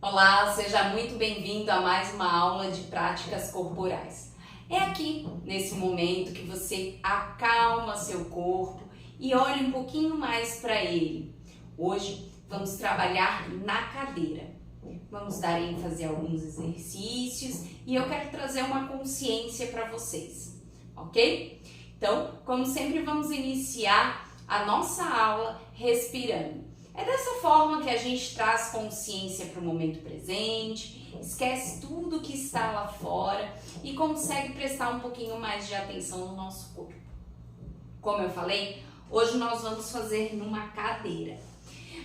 Olá, seja muito bem-vindo a mais uma aula de práticas corporais. É aqui, nesse momento, que você acalma seu corpo e olha um pouquinho mais para ele. Hoje vamos trabalhar na cadeira. Vamos dar ênfase a alguns exercícios e eu quero trazer uma consciência para vocês, ok? Então, como sempre, vamos iniciar a nossa aula respirando. É dessa forma que a gente traz consciência para o momento presente, esquece tudo que está lá fora e consegue prestar um pouquinho mais de atenção no nosso corpo. Como eu falei, hoje nós vamos fazer numa cadeira.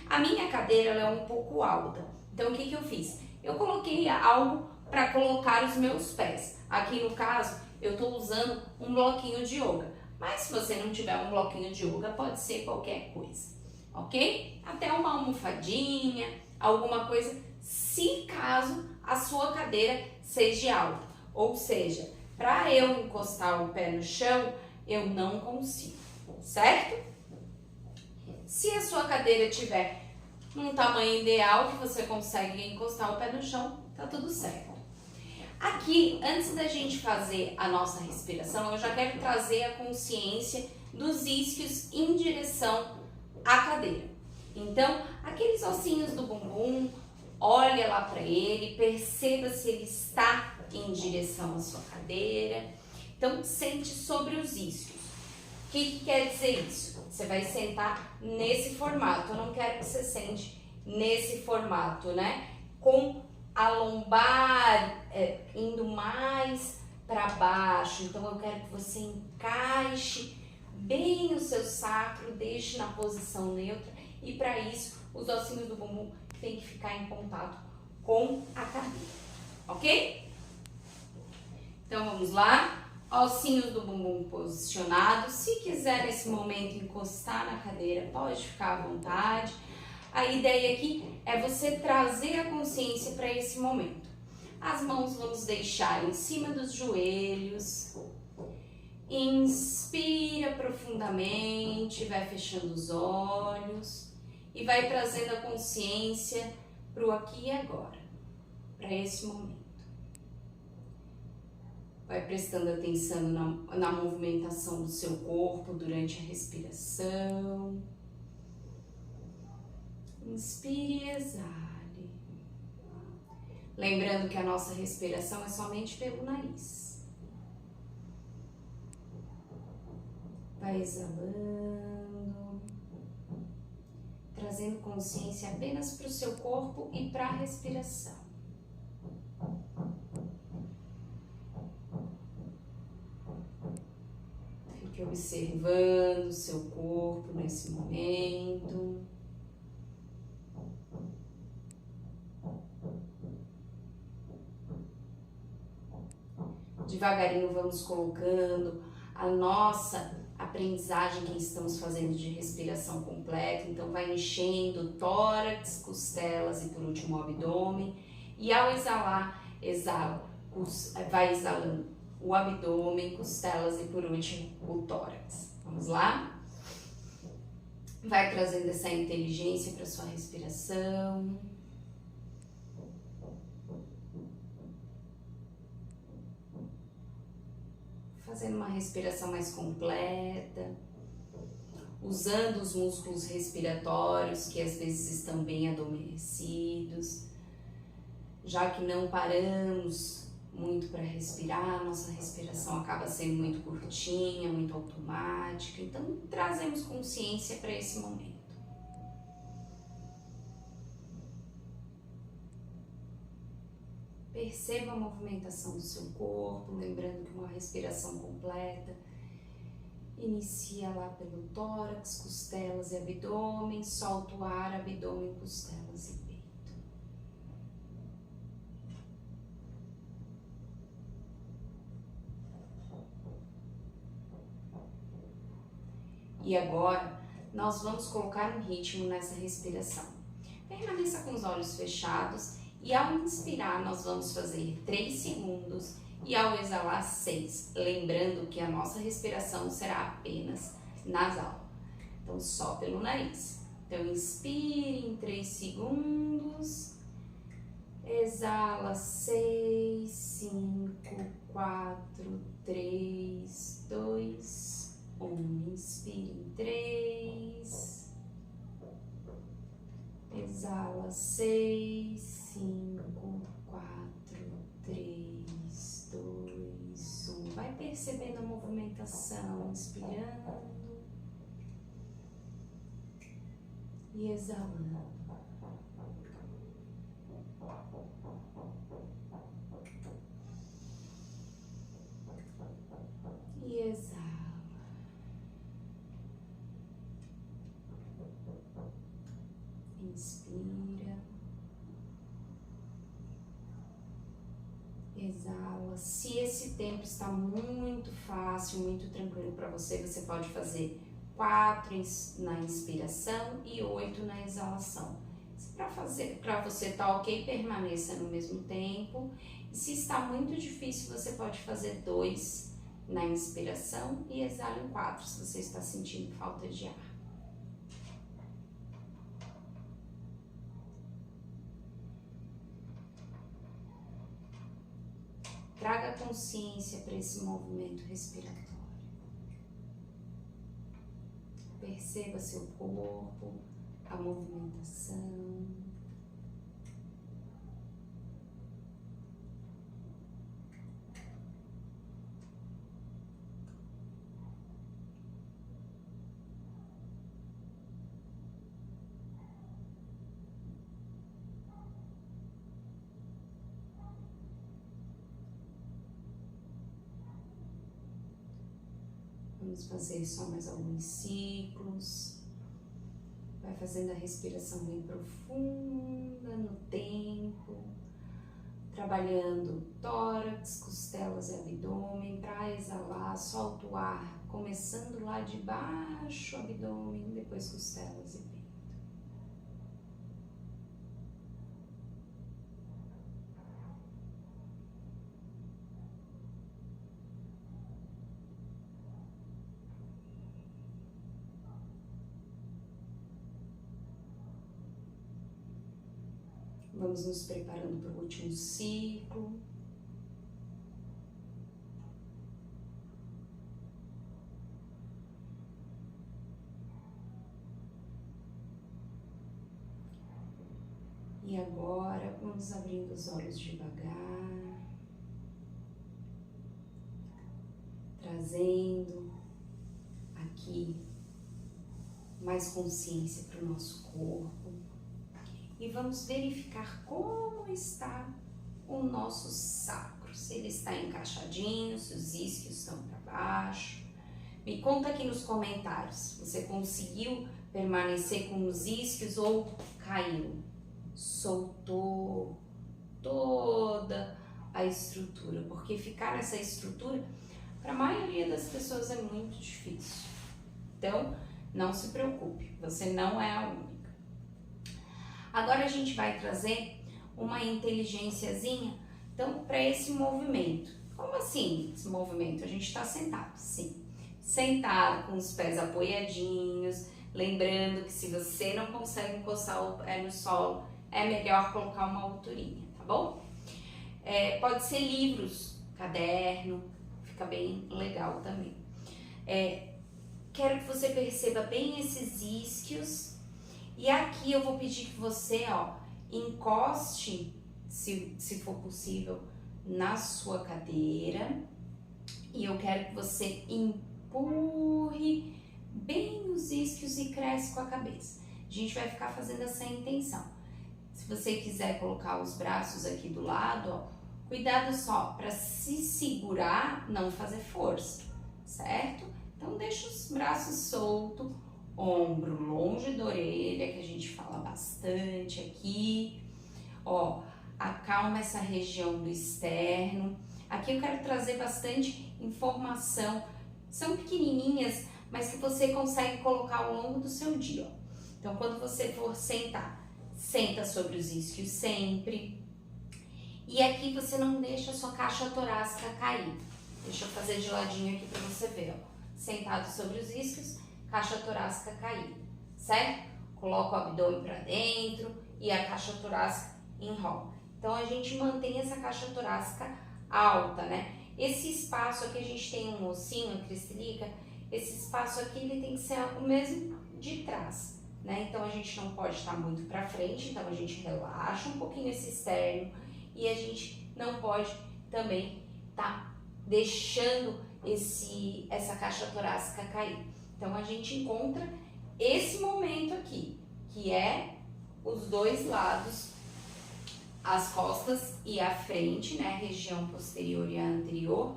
A minha cadeira ela é um pouco alta, então o que eu fiz? Eu coloquei algo para colocar os meus pés. Aqui no caso, eu estou usando um bloquinho de yoga, mas se você não tiver um bloquinho de yoga, pode ser qualquer coisa. Ok? Até uma almofadinha, alguma coisa, se caso a sua cadeira seja alta. Ou seja, para eu encostar o pé no chão, eu não consigo, certo? Se a sua cadeira tiver um tamanho ideal que você consegue encostar o pé no chão, tá tudo certo. Aqui, antes da gente fazer a nossa respiração, eu já quero trazer a consciência dos isquios em direção a cadeira. Então, aqueles ossinhos do bumbum, olha lá para ele, perceba se ele está em direção à sua cadeira. Então, sente sobre os isquios. O que quer dizer isso? Você vai sentar nesse formato. Eu não quero que você sente nesse formato, né? Com a lombar indo mais para baixo. Então, eu quero que você encaixe bem o seu sacro, deixe na posição neutra e para isso os ossinhos do bumbum tem que ficar em contato com a cadeira, ok? Então vamos lá, ossinhos do bumbum posicionados. Se quiser nesse momento encostar na cadeira, pode ficar à vontade. A ideia aqui é você trazer a consciência para esse momento. As mãos vamos deixar em cima dos joelhos. Inspira profundamente, vai fechando os olhos e vai trazendo a consciência para o aqui e agora, para esse momento. Vai prestando atenção na movimentação do seu corpo durante a respiração. Inspire e exale. Lembrando que a nossa respiração é somente pelo nariz. Vai exalando, trazendo consciência apenas para o seu corpo e para a respiração. Fique observando o seu corpo nesse momento. Devagarinho vamos colocando a nossa aprendizagem que estamos fazendo de respiração completa. Então vai enchendo tórax, costelas e por último o abdômen. E ao exalar, vai exalando o abdômen, costelas e por último o tórax. Vamos lá? Vai trazendo essa inteligência para sua respiração. Fazendo uma respiração mais completa, usando os músculos respiratórios que às vezes estão bem adormecidos, já que não paramos muito para respirar, nossa respiração acaba sendo muito curtinha, muito automática, então trazemos consciência para esse momento. Perceba a movimentação do seu corpo, lembrando que uma respiração completa inicia lá pelo tórax, costelas e abdômen, solta o ar, abdômen, costelas e peito. E agora, nós vamos colocar um ritmo nessa respiração. Permaneça com os olhos fechados. E ao inspirar, nós vamos fazer 3 segundos e ao exalar 6. Lembrando que a nossa respiração será apenas nasal. Então, só pelo nariz. Então, inspire em 3 segundos exala 6, 5, 4, 3, 2, 1. Inspira em 3. Exala 6, 5, 4, 3, 2, 1. Vai percebendo a movimentação, inspirando e exalando. E exala. Inspira. Exala. Se esse tempo está muito fácil, muito tranquilo para você, você pode fazer 4 na inspiração e 8 na exalação. Para você tá ok, permaneça no mesmo tempo. E se está muito difícil, você pode fazer 2 na inspiração e exala em 4, se você está sentindo falta de ar. Traga consciência para esse movimento respiratório. Perceba seu corpo, a movimentação. Vamos fazer só mais alguns ciclos. Vai fazendo a respiração bem profunda no tempo, trabalhando tórax, costelas e abdômen. Para exalar, solta o ar, começando lá de baixo, abdômen, depois costelas e peito. Vamos nos preparando para o último ciclo. E agora vamos abrindo os olhos devagar, trazendo aqui mais consciência para o nosso corpo. E vamos verificar como está o nosso sacro, se ele está encaixadinho, se os isquios estão para baixo. Me conta aqui nos comentários, você conseguiu permanecer com os isquios ou caiu? Soltou toda a estrutura, porque ficar nessa estrutura, para a maioria das pessoas é muito difícil. Então, não se preocupe, você não é a única. Agora a gente vai trazer uma inteligênciazinha, então, para esse movimento. Como assim, esse movimento? A gente está sentado, sim. Sentado, com os pés apoiadinhos, lembrando que se você não consegue encostar o pé no solo, é melhor colocar uma alturinha, tá bom? Pode ser livros, caderno, fica bem legal também. Quero que você perceba bem esses isquios. E aqui eu vou pedir que você, encoste, se for possível, na sua cadeira. E eu quero que você empurre bem os isquios e cresce com a cabeça. A gente vai ficar fazendo essa intenção. Se você quiser colocar os braços aqui do lado, cuidado só para se segurar, não fazer força, certo? Então deixa os braços soltos. Ombro longe da orelha, que a gente fala bastante aqui. Acalma essa região do externo. Aqui eu quero trazer bastante informação. São pequenininhas, mas que você consegue colocar ao longo do seu dia. Então, quando você for sentar, senta sobre os isquios sempre. E aqui você não deixa a sua caixa torácica cair. Deixa eu fazer de ladinho aqui para você ver. Sentado sobre os isquios, caixa torácica caída, certo? Coloca o abdômen para dentro e a caixa torácica enrola. Então a gente mantém essa caixa torácica alta, né? Esse espaço aqui, a gente tem um ossinho, a cristelica, esse espaço aqui ele tem que ser o mesmo de trás, né? Então a gente não pode estar muito para frente, então a gente relaxa um pouquinho esse externo e a gente não pode também estar deixando essa caixa torácica cair. Então a gente encontra esse momento aqui, que é os dois lados, as costas e a frente, né, região posterior e a anterior,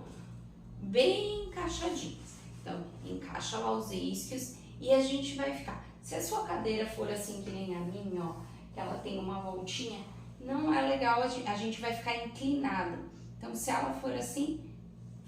bem encaixadinhos. Então, encaixa lá os isquios e a gente vai ficar. Se a sua cadeira for assim que nem a minha, ó, que ela tem uma voltinha, não é legal, a gente vai ficar inclinado. Então, se ela for assim,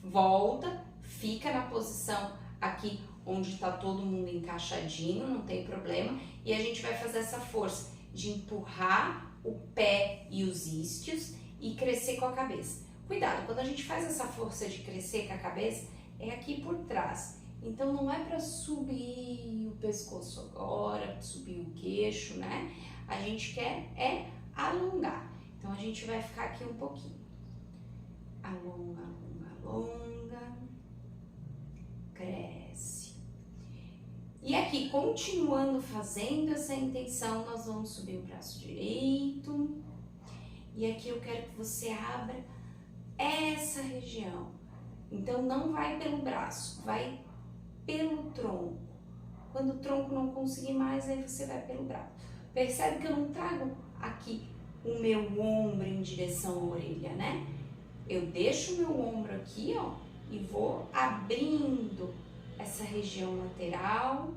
volta, fica na posição aqui onde tá todo mundo encaixadinho, não tem problema. E a gente vai fazer essa força de empurrar o pé e os isquios e crescer com a cabeça. Cuidado, quando a gente faz essa força de crescer com a cabeça, é aqui por trás. Então não é para subir o pescoço agora, subir o queixo, né? A gente quer alongar. Então a gente vai ficar aqui um pouquinho. Alonga, alonga, alonga. Cresce. E aqui, continuando fazendo essa intenção, nós vamos subir o braço direito. E aqui eu quero que você abra essa região. Então, não vai pelo braço, vai pelo tronco. Quando o tronco não conseguir mais, aí você vai pelo braço. Percebe que eu não trago aqui o meu ombro em direção à orelha, né? Eu deixo o meu ombro aqui, ó, e vou abrindo essa região lateral.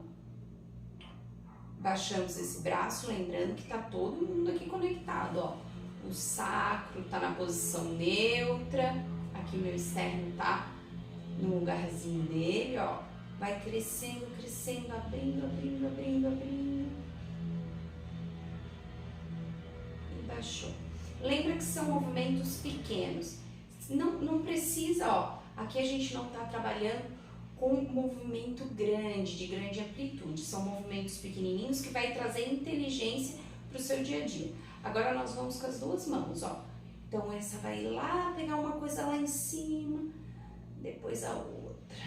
Baixamos esse braço, lembrando que tá todo mundo aqui conectado, ó. O sacro tá na posição neutra, aqui meu externo tá no lugarzinho dele, ó. Vai crescendo, crescendo, abrindo, abrindo, abrindo, abrindo. E baixou. Lembra que são movimentos pequenos. Não precisa, ó. Aqui a gente não tá trabalhando com um movimento grande, de grande amplitude. São movimentos pequenininhos que vai trazer inteligência para o seu dia a dia. Agora nós vamos com as duas mãos, ó. Então essa vai lá pegar uma coisa lá em cima, depois a outra.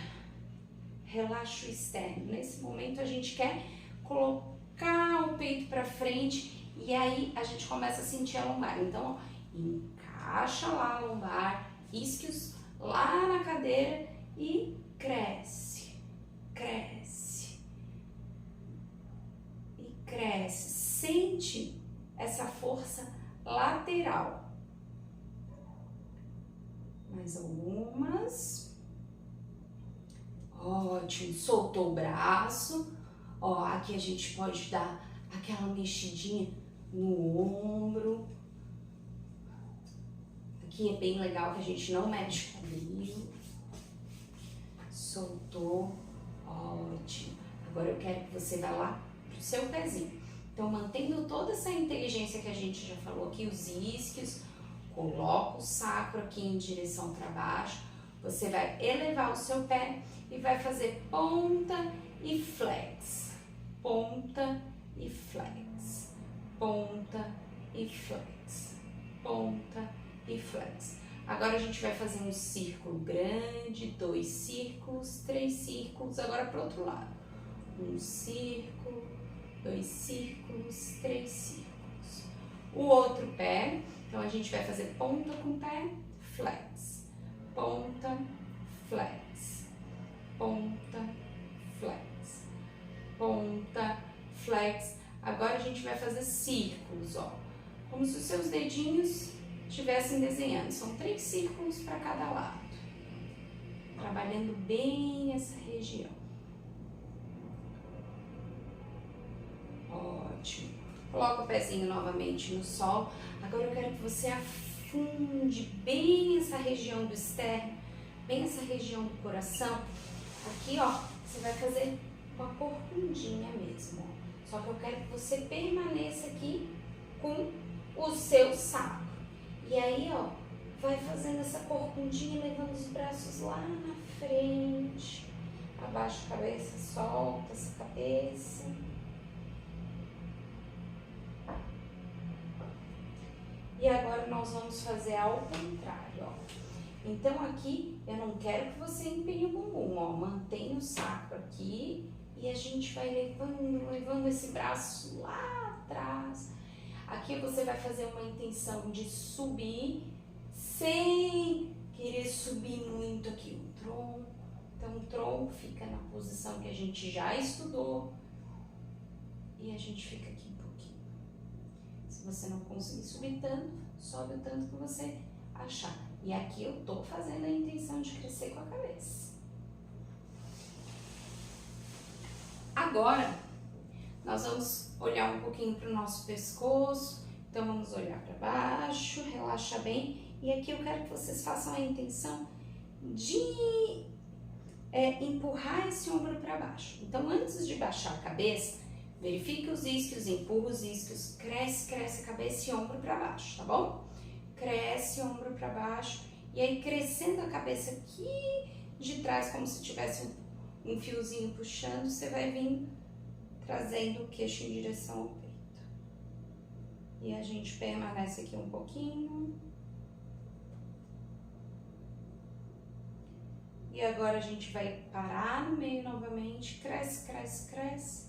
Relaxa o externo. Nesse momento a gente quer colocar o peito para frente e aí a gente começa a sentir a lombar. Então, ó, encaixa lá a lombar, isquios lá na cadeira e cresce, cresce e cresce. Sente essa força lateral. Mais algumas. Ótimo. Soltou o braço. Ó, aqui a gente pode dar aquela mexidinha no ombro. Aqui é bem legal que a gente não mexe o cabelo. Soltou. Ótimo. Agora eu quero que você vá lá pro seu pezinho. Então, mantendo toda essa inteligência que a gente já falou aqui, os isquios, coloca o sacro aqui em direção para baixo. Você vai elevar o seu pé e vai fazer ponta e flex. Ponta e flex. Ponta e flex. Ponta e flex. Agora a gente vai fazer um círculo grande, 2 círculos, 3 círculos. Agora para o outro lado. Um círculo, 2 círculos, 3 círculos. O outro pé, então a gente vai fazer ponta com pé, flex. Ponta, flex. Ponta, flex. Ponta, flex. Agora a gente vai fazer círculos, ó. Como se os seus dedinhos estivessem desenhando. São 3 círculos para cada lado. Trabalhando bem essa região. Ótimo. Coloca o pezinho novamente no solo. Agora eu quero que você afunde bem essa região do externo, bem essa região do coração. Aqui, ó, você vai fazer uma corcundinha mesmo, ó. Só que eu quero que você permaneça aqui com o seu sacro. E aí, ó, vai fazendo essa corcundinha, levando os braços lá na frente. Abaixa a cabeça, solta essa cabeça. E agora nós vamos fazer ao contrário, ó. Então aqui eu não quero que você empine o bumbum, ó. Mantenha o sacro aqui e a gente vai levando esse braço lá atrás. Aqui você vai fazer uma intenção de subir sem querer subir muito aqui o tronco. Então o tronco fica na posição que a gente já estudou e a gente fica aqui um pouquinho. Se você não conseguir subir tanto, sobe o tanto que você achar. E aqui eu tô fazendo a intenção de crescer com a cabeça. Agora, nós vamos olhar um pouquinho para o nosso pescoço. Então, vamos olhar para baixo, relaxa bem. E aqui eu quero que vocês façam a intenção de empurrar esse ombro para baixo. Então, antes de baixar a cabeça, verifique os isquios, empurra os isquios, cresce a cabeça e ombro para baixo, tá bom? Cresce, ombro para baixo, e aí crescendo a cabeça aqui de trás, como se tivesse um fiozinho puxando, você vai vir trazendo o queixo em direção ao peito. E a gente permanece aqui um pouquinho. E agora a gente vai parar no meio novamente, cresce, cresce, cresce.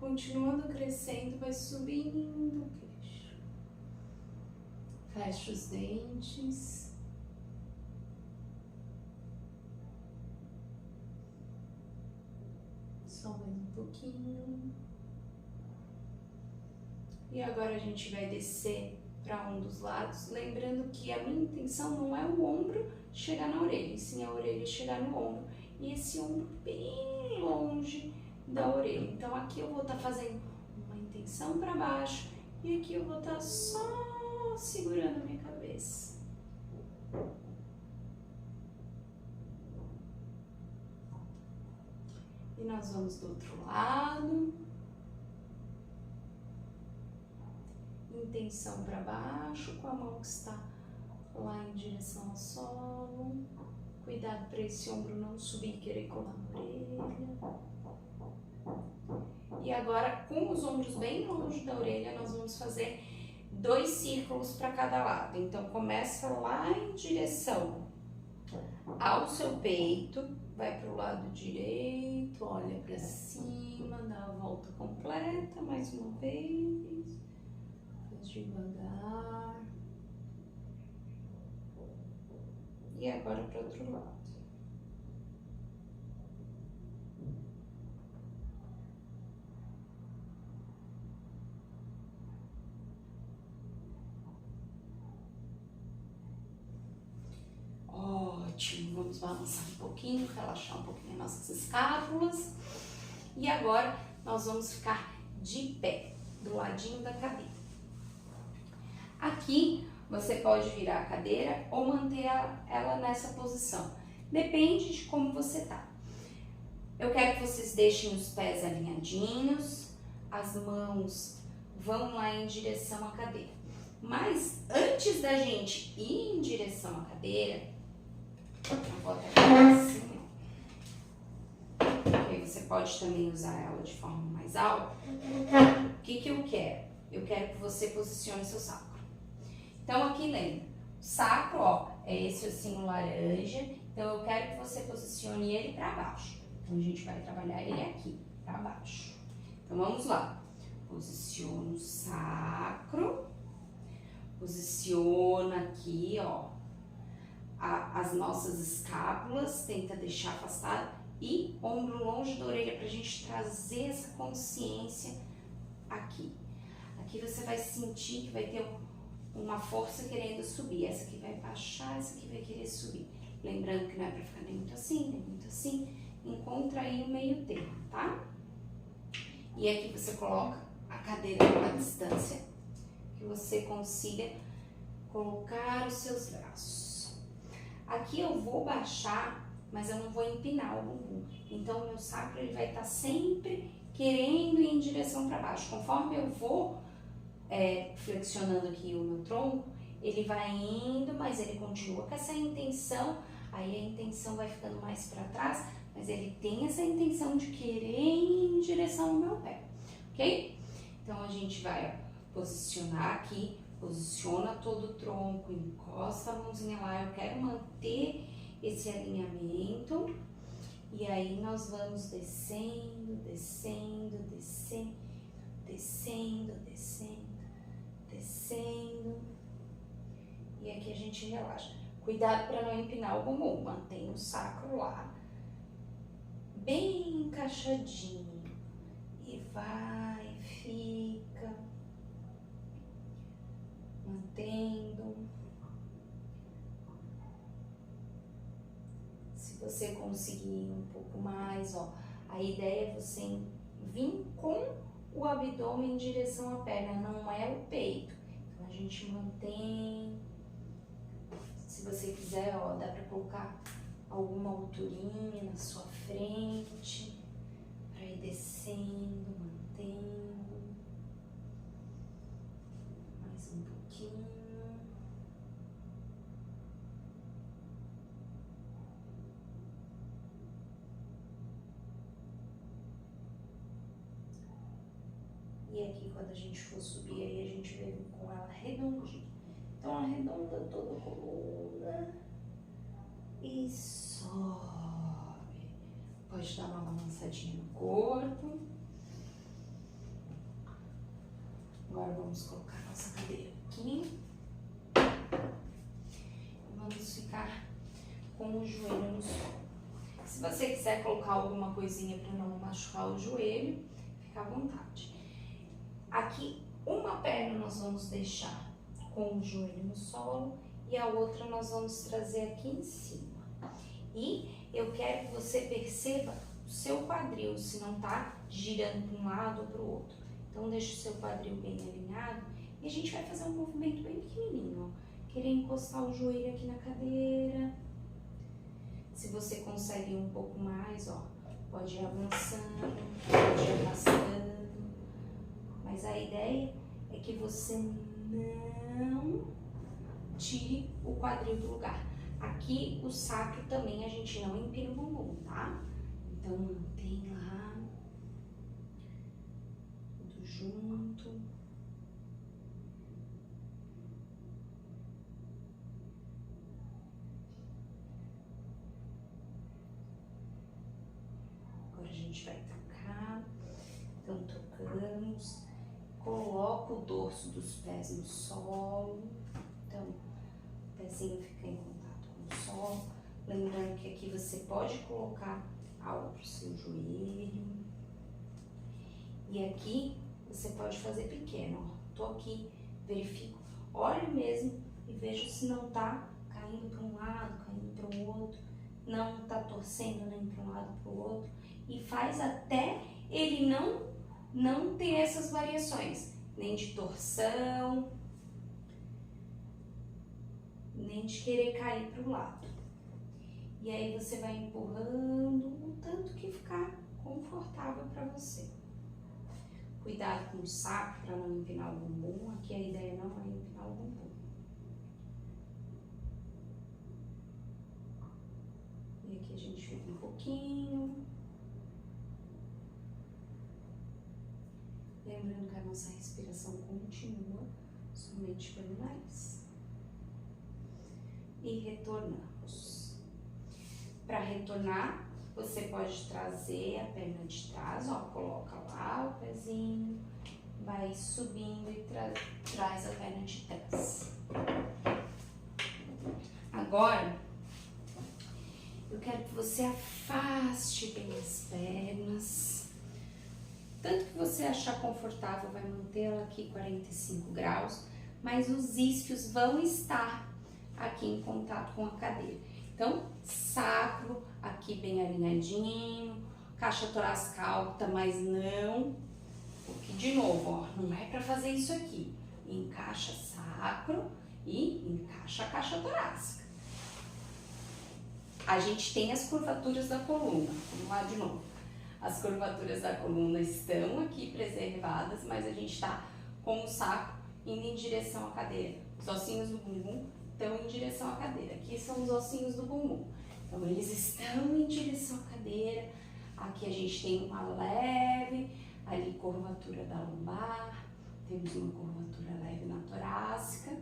Continuando crescendo, vai subindo o queixo. Fecha os dentes. Só mais um pouquinho. E agora a gente vai descer para um dos lados, lembrando que a minha intenção não é o ombro chegar na orelha, e sim a orelha chegar no ombro. E esse ombro bem longe da orelha. Então aqui eu vou estar fazendo uma intenção para baixo e aqui eu vou estar só segurando a minha cabeça. E nós vamos do outro lado. Intenção para baixo, com a mão que está lá em direção ao solo. Cuidado para esse ombro não subir e querer colar na orelha. E agora, com os ombros bem longe da orelha, nós vamos fazer 2 círculos para cada lado. Então, começa lá em direção ao seu peito, vai para o lado direito, olha para cima, dá a volta completa, mais uma vez, faz devagar. E agora para o outro lado. Ótimo, vamos balançar um pouquinho, relaxar um pouquinho as nossas escápulas. E agora nós vamos ficar de pé, do ladinho da cadeira. Aqui você pode virar a cadeira ou manter ela nessa posição. Depende de como você tá. Eu quero que vocês deixem os pés alinhadinhos, as mãos vão lá em direção à cadeira. Mas antes da gente ir em direção à cadeira, eu vou até assim, porque você pode também usar ela de forma mais alta. O que eu quero? Eu quero que você posicione seu sacro. Então aqui lembra, o sacro, ó, é esse ossinho laranja, então eu quero que você posicione ele para baixo. Então a gente vai trabalhar ele aqui, para baixo. Então vamos lá. Posiciona o sacro, posiciona aqui, ó, as nossas escápulas, tenta deixar afastado e ombro longe da orelha pra gente trazer essa consciência aqui. Aqui você vai sentir que vai ter uma força querendo subir, essa aqui vai baixar, essa aqui vai querer subir. Lembrando que não é pra ficar nem muito assim, nem muito assim, encontra aí o meio termo, tá? E aqui você coloca a cadeira numa distância que você consiga colocar os seus braços. Aqui eu vou baixar, mas eu não vou empinar o bumbum. Então o meu sacro ele vai estar sempre querendo ir em direção para baixo. Conforme eu vou flexionando aqui o meu tronco, ele vai indo, mas ele continua com essa intenção. Aí a intenção vai ficando mais para trás, mas ele tem essa intenção de querer ir em direção ao meu pé, ok? Então a gente vai posicionar aqui Posiciona todo o tronco, encosta a mãozinha lá. Eu quero manter esse alinhamento. E aí nós vamos descendo, descendo, descendo, descendo, descendo, descendo. E aqui a gente relaxa. Cuidado para não empinar o bumbum. Mantenha o sacro lá, bem encaixadinho. E vai, fica. Mantendo. Se você conseguir um pouco mais, ó, a ideia é você vir com o abdômen em direção à perna, não é o peito. Então a gente mantém. Se você quiser, ó, dá pra colocar alguma alturinha na sua frente, pra ir descendo, mantendo. Mais um pouquinho. E aqui, quando a gente for subir, aí a gente vem com ela redondinha. Então, arredonda toda a coluna e sobe. Pode dar uma balançadinha no corpo. Agora vamos colocar a nossa cadeira aqui. Vamos ficar com o joelho no solo. Se você quiser colocar alguma coisinha para não machucar o joelho, fica à vontade. Aqui, uma perna nós vamos deixar com o joelho no solo e a outra nós vamos trazer aqui em cima. E eu quero que você perceba o seu quadril, se não tá girando para um lado ou para o outro. Então, deixa o seu quadril bem alinhado e a gente vai fazer um movimento bem pequenininho, ó. Querer encostar o joelho aqui na cadeira. Se você consegue um pouco mais, ó, pode ir avançando, pode ir arrastando. Mas a ideia é que você não tire o quadril do lugar. Aqui o sacro também a gente não empina o bumbum, tá? Então mantém lá, tudo junto. Agora a gente vai tocar. Então tocamos. Coloca o dorso dos pés no solo. Então, o pezinho fica em contato com o solo. Lembrando que aqui você pode colocar algo para o seu joelho. E aqui você pode fazer pequeno, ó. Tô aqui, verifico, olho mesmo e vejo se não tá caindo para um lado, caindo para o outro. Não tá torcendo nem para um lado para o outro. E faz até ele não ter essas variações, nem de torção, nem de querer cair para o lado. E aí você vai empurrando o tanto que ficar confortável para você. Cuidado com o saco para não empinar o bumbum. Aqui a ideia não é empinar o bumbum. E aqui a gente fica um pouquinho. Lembrando que a nossa respiração continua somente pelo nariz. E retornamos. Para retornar, você pode trazer a perna de trás, ó, coloca lá o pezinho, vai subindo e traz a perna de trás. Agora, eu quero que você afaste bem as pernas. Tanto que você achar confortável, vai manter ela aqui 45 graus, mas os isquios vão estar aqui em contato com a cadeira. Então, sacro aqui bem alinhadinho, caixa torácica alta, mas não, porque de novo, ó, não é para fazer isso aqui. Encaixa sacro e encaixa a caixa torácica. A gente tem as curvaturas da coluna, vamos lá de novo. As curvaturas da coluna estão aqui preservadas, mas a gente está com o saco indo em direção à cadeira. Os ossinhos do bumbum estão em direção à cadeira. Aqui são os ossinhos do bumbum. Então, eles estão em direção à cadeira. Aqui a gente tem uma leve ali curvatura da lombar, Temos uma curvatura leve na torácica.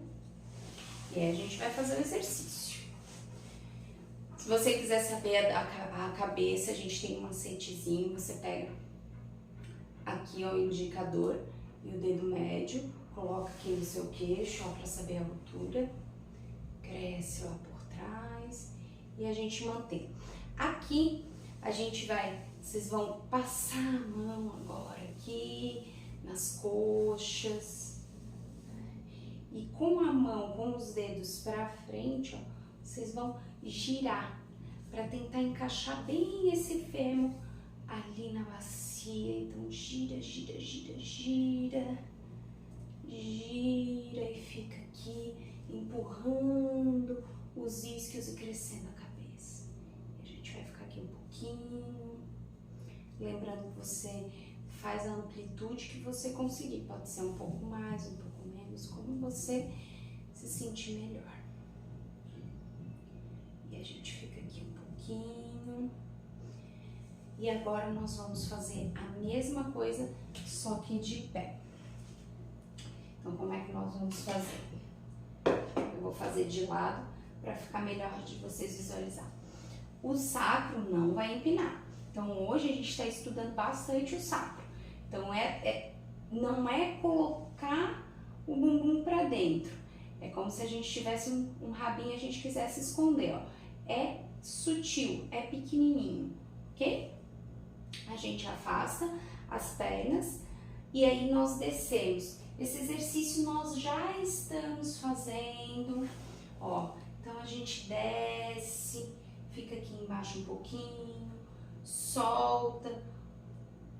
E aí a gente vai fazer o exercício. Se você quiser saber a cabeça, a gente tem um macetezinho. Você pega aqui ó, o indicador e o dedo médio, coloca aqui no seu queixo para saber a altura. Cresce lá por trás e a gente mantém. Aqui a gente vai, vocês vão passar a mão agora aqui nas coxas e com a mão, com os dedos para frente, ó, vocês vão girar para tentar encaixar bem esse fêmur ali na bacia. Então gira, gira, gira, gira, gira e fica aqui empurrando os isquios e crescendo a cabeça. E a gente vai ficar aqui um pouquinho, lembrando que você faz a amplitude que você conseguir, pode ser um pouco mais, um pouco menos, como você se sentir melhor. E a gente fica aqui um pouquinho. E agora nós vamos fazer a mesma coisa, só que de pé. Então como é que nós vamos fazer? Eu vou fazer de lado para ficar melhor de vocês visualizar. O sacro não vai empinar. Então hoje a gente está estudando bastante o sacro. Então não é colocar o bumbum para dentro. É como se a gente tivesse um rabinho e a gente quisesse esconder, ó. É sutil, é pequenininho, ok? A gente afasta as pernas e aí nós descemos. Esse exercício nós já estamos fazendo, ó. Então a gente desce, fica aqui embaixo um pouquinho, solta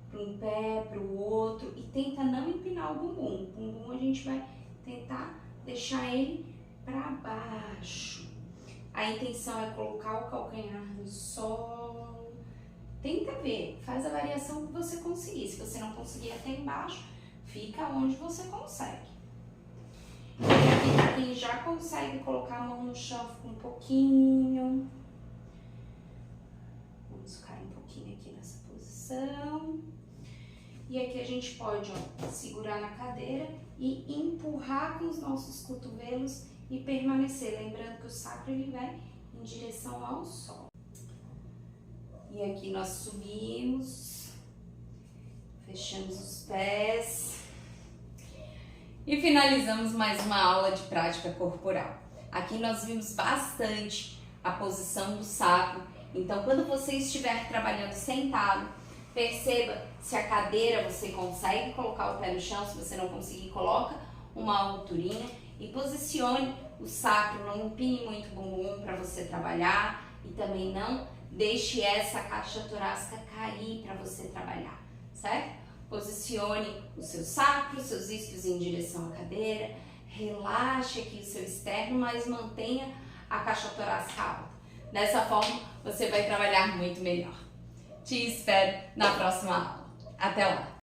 para um pé, para o outro e tenta não empinar o bumbum. O bumbum a gente vai tentar deixar ele para baixo. A intenção é colocar o calcanhar no solo. Tenta ver, faz a variação que você conseguir. Se você não conseguir até embaixo, fica onde você consegue. E aqui pra quem já consegue colocar a mão no chão, fica um pouquinho. Vamos ficar um pouquinho aqui nessa posição. E aqui a gente pode, ó, segurar na cadeira e empurrar com os nossos cotovelos e permanecer. Lembrando que o sacro ele vai em direção ao solo. E aqui nós subimos, fechamos os pés e finalizamos mais uma aula de prática corporal. Aqui nós vimos bastante a posição do sacro. Então, quando você estiver trabalhando sentado, perceba se a cadeira você consegue colocar o pé no chão. Se você não conseguir, coloca uma alturinha e posicione o sacro, não empine muito o bumbum para você trabalhar e também não deixe essa caixa torácica cair para você trabalhar, certo? Posicione o seu sacro, os seus isquios em direção à cadeira, relaxe aqui o seu externo, mas mantenha a caixa torácica alta. Dessa forma, você vai trabalhar muito melhor. Te espero na próxima aula. Até lá!